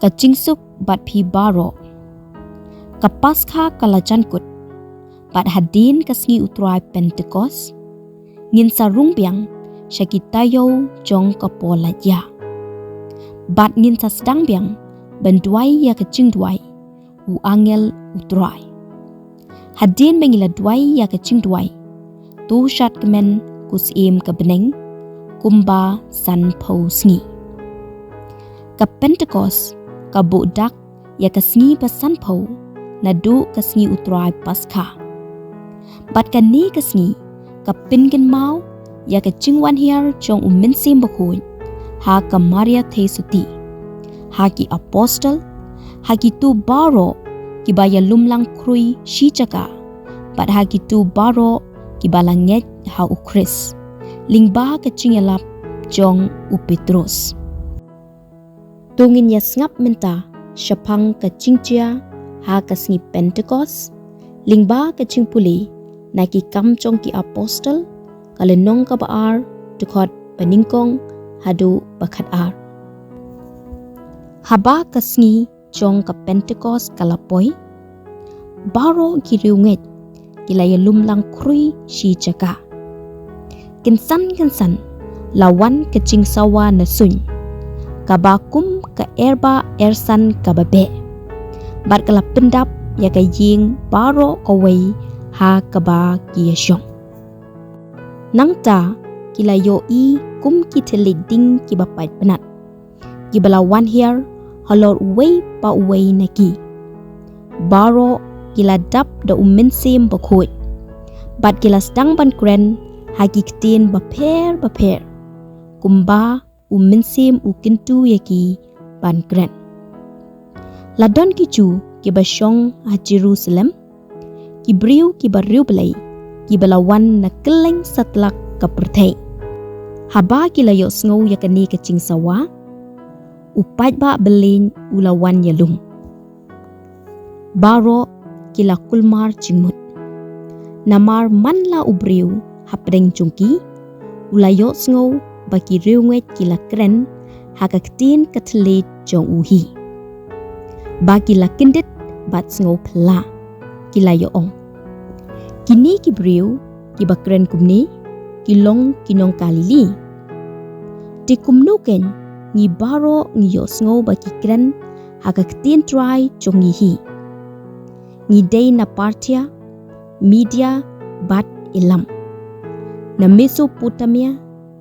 ka jingsuk bat pi baro ka paskha kalajankut bat hadin ka sngi utrai Pentecost ngin sarung biang syakitayo jong ka pola ya bat ngin sa sedang biang benduai ya ka jingduai u angel utrai hadin mengila duai ya ka jingduai tu shat kemen kusim ka beneng kumba san pau sngi ka Pentecost ka budak ya ka sngi pa san pau na du ka sngi utrai paskha bat ka ni ka sngi ka pingen mau ya ka jingwan hiar jong minsim bakhoy ha ka Maria Thesuti ha ki apostle ha ki tu baro ki baya lumlang krui shi chaka bat ha ki tu baro ki balanget ha u Chris lingba ka chingalap jong u Petrus tungin ya ngap menta syapang ka cingcia ha ka sngi Pentecost lingba ka cingpuli na ki kam jong ki apostle kalenong ka baar tukot paningkong hadu bakat ar haba ka sngi jong ka Pentecost kalapoy baro ki riunget kilaya lumlang krui shi chaka kinsan lawan ka cingsawa na suny kabakum ka erba ersan kababe bat kala pendap ya ka ying baro kawai ha kaba kiyasyong nangta kilayo i kum kitelik ding kibapat penat kibalawan hiar halor uway pa uway naki baro kila dap da uminsim bakhoy bat kila sedang ban kren hakiktin baper kumba uminsim ukintu yaki ban kren ladon kichu kibasyong ha Jerusalem kibriu kibariu belai kibalawan na keleng satlak kaperthai haba kilayo sngow yakani kacing sawa upat ba belin ulawan yalung baro kila kulmar cingmut namar manla ubriu hapdeng jungki ulayo sngow baki riunget kila kren hakaktin katlet jong uhi baki la kindit bat sngow pla kilayo ong kini kibriu kibakren kumni kilong kinong kalili ti kumnuken ngi baro ngi yo sngow baki kren hakaktin try jongi hi ngi day na Parthia Media bat Elam na Mesopotamia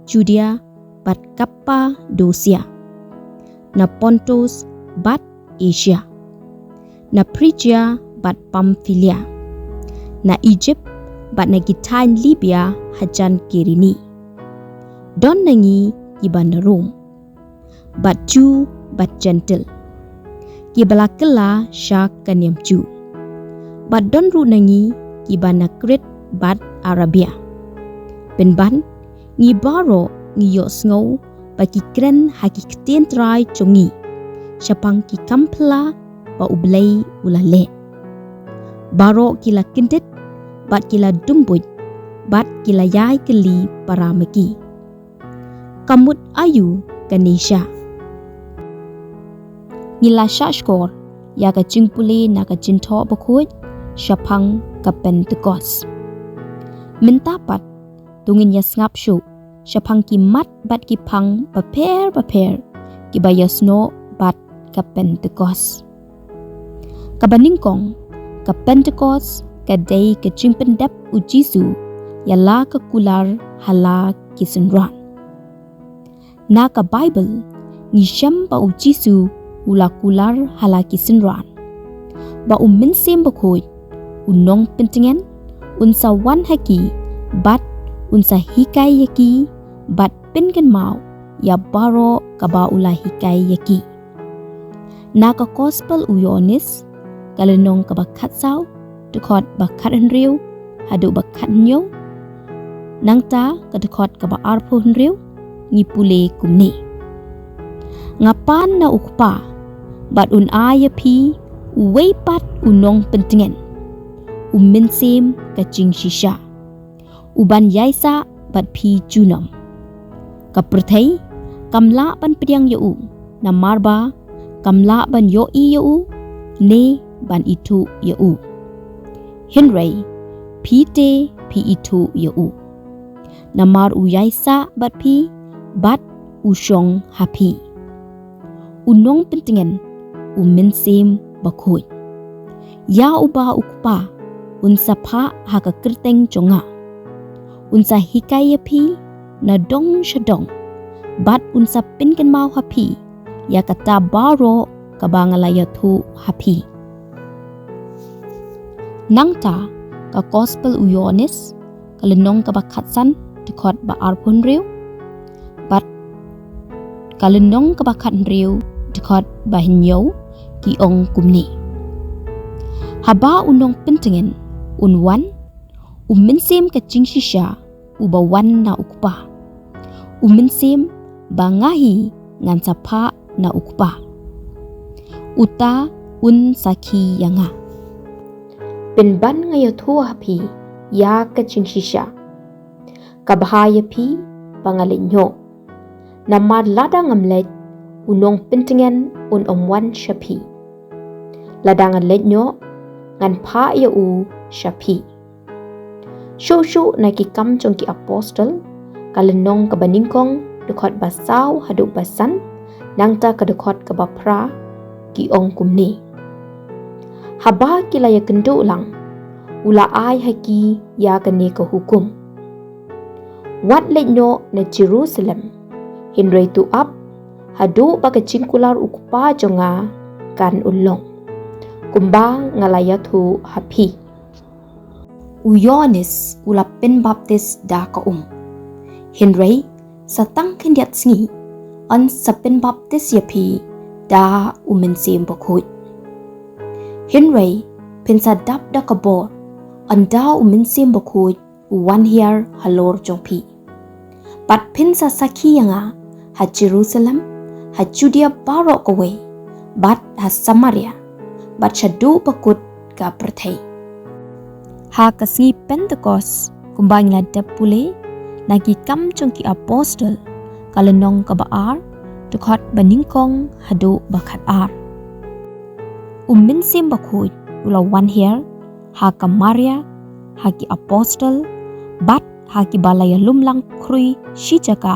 Judea bat Kappadosia na Pontus bat Asia na Phrygia bat Pamphylia na Egypt bat na Gitain Libya hajan Kirini don nangi ibanda Rome bat Jew bat Gentle kibalakela syak kanyam Jew bat don ru nangi ibanda Crete bat Arabia penban ngi baro ngi yo sngow baki kren hakiktin try chongi syapang ki kampla ba ublay ulale baro kila kindit bat kila dumbuj bat kila yai keli paramaki kamut ayu kanisha ngila shashkor ya ka jingpuli na ka jintho bakhuj syapang ka Pentecost mintapat tungin ya ngap shu syapang ki mat bat ki pang baper ki bayasno bat ka Pentecost kabaningkong ka Pentecost ka day ka jingpendap u Jisu yala ka kular hala kisenran na ka Bible ni syam ba u Jisu ula kular hala kisenran ba minsim bakhoy unong pentingan unsa wan haki bat unsa hikai yaki bat pengen mau ya baro kaba ula hikai yaki na ka gospel u Yohanes kalenong ka bakhat saw tukot bakhat henriu hadu bakhat nyo nangta ka tukot ka ba arpo henriu ngipule kumni ngapan na ukpa bat un aya pi uway pat unong pentingan minsim ka jing shisha uban yaisa bat pi junam kaperthai kamla pan priang yu na marba kamla ban yo i yo ne ban itu yo Henry pite pi itu yo namar uyai sa bat pi bat usyong hapi unong pentingan umensim bakhoy ya uba ukpa unsa pha haka kerteng chonga unsa hikaya pi na dong shadong bat unsa pinken mau hapi ya kata baro kabangalaya thu hapi nangta ka gospel uyonis kalenong ka bakhatsan tikot ba arpon riu bat kalenong ka bakhat riu tikot ba hinyo ki ong kumni haba unong pentingin unwan umensim ka jingshisha ubawan na ukpa umensim bangahi ngan sapa na ukpa uta un saki yanga penban ngayo thu hapi ya ka jingshisha kabhaya pi pangalinyo namar lada ngamlet unong pentingin un omwan shapi ladangan letnyo ngan pha ya u shapi shu na ki kam chong ki apostle kalenong ka baningkong dekot basau haduk basan nangta ka dekot ka bapra ki ong kumni haba kila ya kendo lang ula ai haki ya kane ka hukum wat letnyo na Jerusalem hinrei tu up hadu baka cingkular ukpa jonga kan ulong kumba ngalaya thu hapi uyonis ula pen baptis da ka hinrei satang kendiat sngi an sapen baptis yapi da umensim bakhoy hinrei pensa dap da ka bor an da umensim bakhoy wan here halor jongpi pat pensa sakhi yanga ha Jerusalem ha Judea barok away bat ha Samaria bat shadu bakut ka perthai ha kasngi Pentecost kumbang la dapule nagi kam chongki apostle kalenong ka baar tukhat baningkong hadu bakhat ar umensim bakhoy ula wan here ha ka Maria ha ki apostle bat ha ki balaya lumlang krui shijaka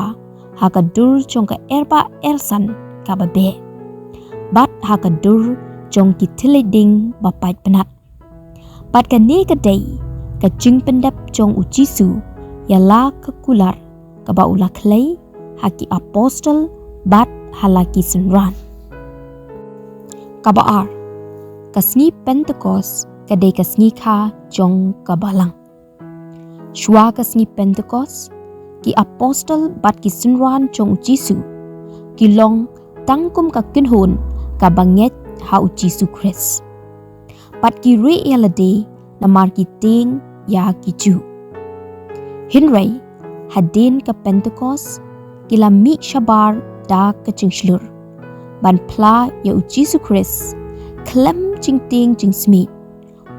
ha ka dur chongka erba ersan ka babe bat ha ka dur chong ki tileding bapat penat bat ka ne ka day ka jing pendap chong ujisu yala ka kular ka baula klay ha ki apostle bat halaki sunran ka baar kasngi Pentecost kadai kasngi kha chong ka balang shwa kasngi Pentecost ki apostle bat ki sunran chong Jisu ki long tangkum ka kinhon ka banget ha Jisu Christ bat ki re yalade na mar ki ting ya ki ju hinrei hadin ka Pentecost kila mi shabar da ka chingslur ban pla ya Jisu Christ klem ching ting ching smith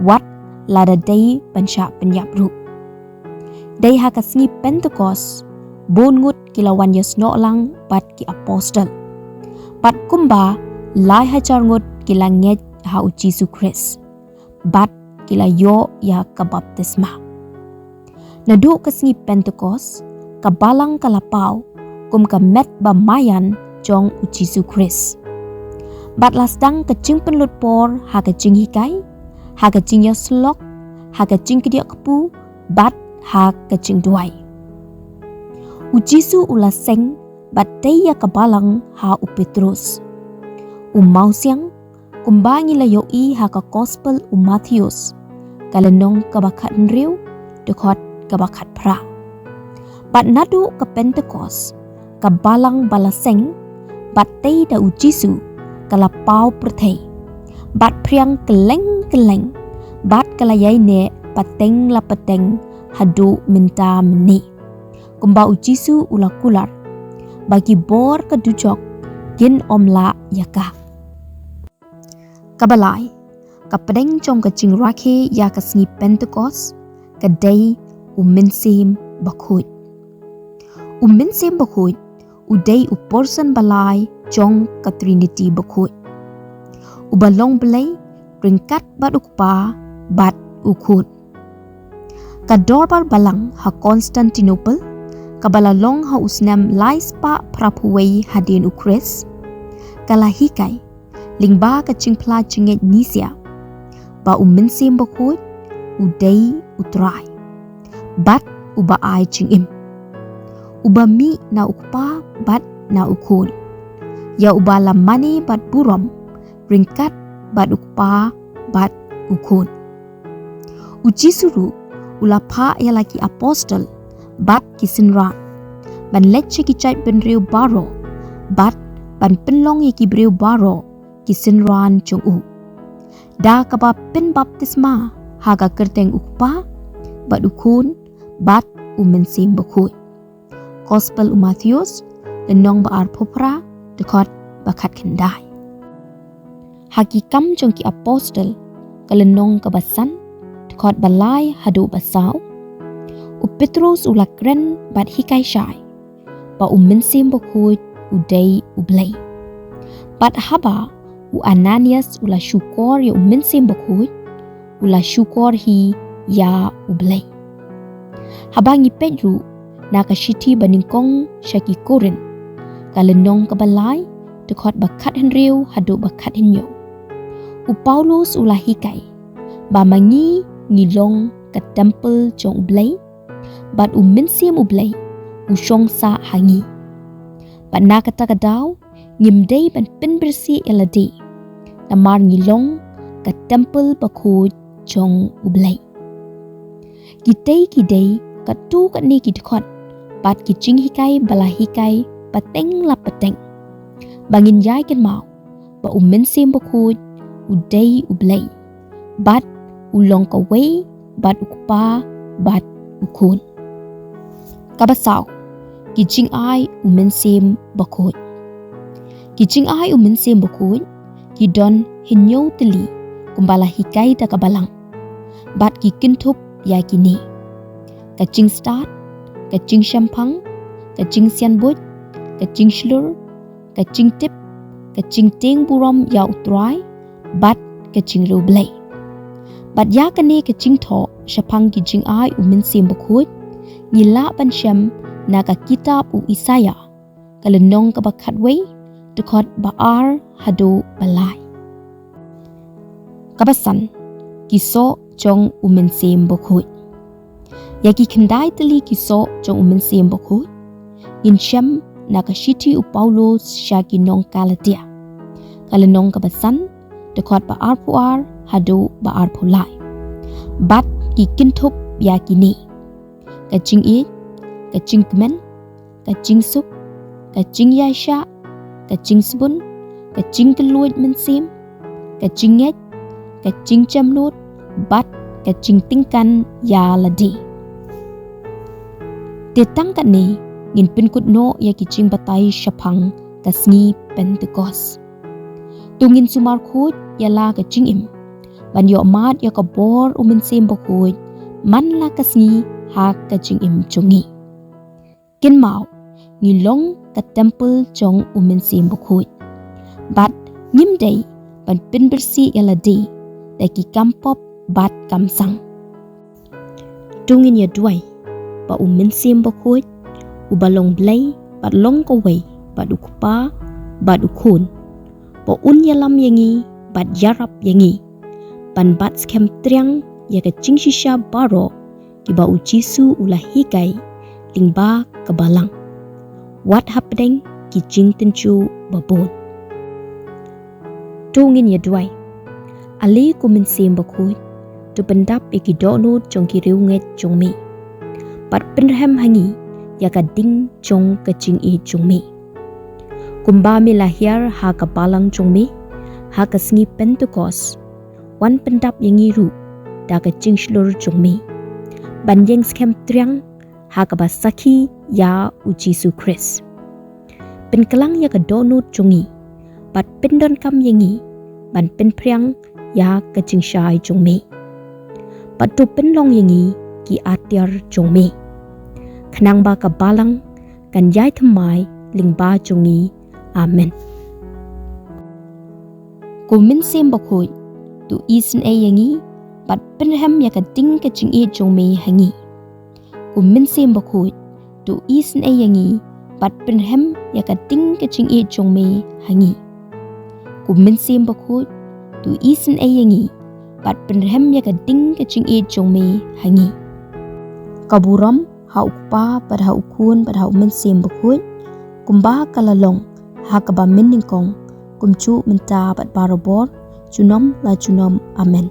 wat lada day bansha penyap ru day ha kasngi Pentecost bon ngut kilawan yasno lang bat ki apostle bat kumba lai hajar ngut kilanget ha Jisu Christ bat kila yo ya ka baptisma nadu kasngi Pentecost kabalang kalapau kum ka met ba mayan jong Jisu Christ bat lasdang kecing penlut por ha kecing hikai ha kecing yaslok ha kecing kedia kepu bat ha kecing duai Jisu ula seng bat daya kabalang ha Petrus mau siang kumbangi la yoi ha ka gospel Matthews kalenong kabakhat riu dekot kabakhat pra bat nadu ka Pentecost kabalang balaseng bat dai da Jisu kalapau perthai bat priang keleng bat kalayai ne pateng la pateng hadu minta meni kumba Jisu ula kular bagi bor kedujok gin omla yaka kabalai kapedeng chong kacing rakhe ya kasngi Pentecost kadai umensim bakhoy udai uporsan balai chong ka Trinity bakhoy ubalong belai ringkat bat ukpa bat ukun. Kadorbar balang ha Constantinople kabalalong ha usnam laispa prapuwei hadin ukris kalahikai lingba kacingpla cinget nisia ba uminsim bakut udai utrai bat uba ai cingim uba mi na ukpa bat na ukun ya uba lamani bat buram ringkat bat ukpa bat ukun uji suru ulapa ya laki apostol bat kisinran ban lecce kicait benriu baro bat ban penlong ki briu baro kisinran chung da kaba pen baptisma haga kerteng ukpa bat ukun bat umensim bakut Gospel Matthews lenong baar popra dekat bakat kendai hakikam chung ki apostol kalenong kabasan dekat balai hadu basau Petrus ulakren bat hikai syai ba umensim bakut udai ublay bat haba Ananias ula syukor ya umensim bakut ula syukor hi ya ublay habangi Pedro na kasyiti baningkong syaki korin kalenong kabalay dekat bakat henriu hadu bakat henyo Paulus ula hikai ba mangi ngilong ka temple jong ublay bat umensim ublay usyong sa hangi bat na kata kadaw ngimday ban pen bersih eladi namar ngilong ka temple bakut jong ublay kitay kiday katu katni kidkot bat kicing hikai bala hikai pateng la pateng bangin yai ken mau ba umensim bakut uday ublay bat ulong kaway bat ukpa bat ukun kabasaw kijing ai umensim bakut kijing ai umensim bakut kidon hinyo teli kumbala hikai ta kabalang bat kikintup ya kini kacing start kacing syampang kacing sianbut kacing shlur kacing tip kacing ting buram ya utrai bat kacing rublay bat ya kani kacing tho syapang kijing ai umensim bakut ngila ban syam naga kitab Isaya kalenong kabakat way dekat baar hadu balai kabasan kiso jong umensim bakut yaki kendai teli kiso jong umensim bakut in syam naga shiti Paulus syaki nong kalatia kalenong kabasan dekat baar puar hadu baar pulai bat kikintup yakini kacing it, kacing kemen, kacing sup, kacing yaisha, kacing sebun, kacing keluit mensim, kacing ngej, kacing camnut, bat kacing tingkan ya ladi. Tetang kat ni ngin penkut no ya kicing batai syapang kasngi Pentecost. Tungin sumar khut ya la kacing im. Ban yo mat ya kabor umensim bakut man la kasngi ha kacing im chungi kin mau ngilong ka temple chong umensim bakut bat ngimdai ban pin bersih eladi daki kampop bat kamsang tungin ya duai ba umensim bakut ubalong blay bat long kawai bat ukpa bat ukun ba un yalam yangi bat yarap yangi ban bat skem triang ya kacing shisha baro kiba ucisu ulah hikai lingba kebalang what happening kicing tencu babon tungin ya duai ali kumensim bakut tu pendap ikidono jong kiriunget jong mi pat penrem hangi ya kading jong kacing i jong mi kumba mi lahir ha kebalang jong mi ha kasngi Pentecost wan pendap yang iru da kacing shlur jong mi banjeng skem triang ha kabasaki ya ujisu Chris penkelang ya kadonut jungi bat pendon kam yengi ban penpriang ya kacing syai jongmi bat tu penlong yengi ki atyar jongmi khnang ba kabalang kan yai thamai lingba jungi amen ku min sem bakhoi tu isin e yangi bat penhem ya ka ting ka ching e jong me hangi ku min sem bakhoi tu isin e yangi bat penhem ya ka ting ka ching e jong me hangi ku min sem bakhoi tu isin e yangi bat penhem ya ka ting ka ching e jong me hangi kaburam hau pa pada hau kun pada hau min sem bakhoi kumba kalalong hakaba min ningkong kumchu menta bat barabor junom la junom amen.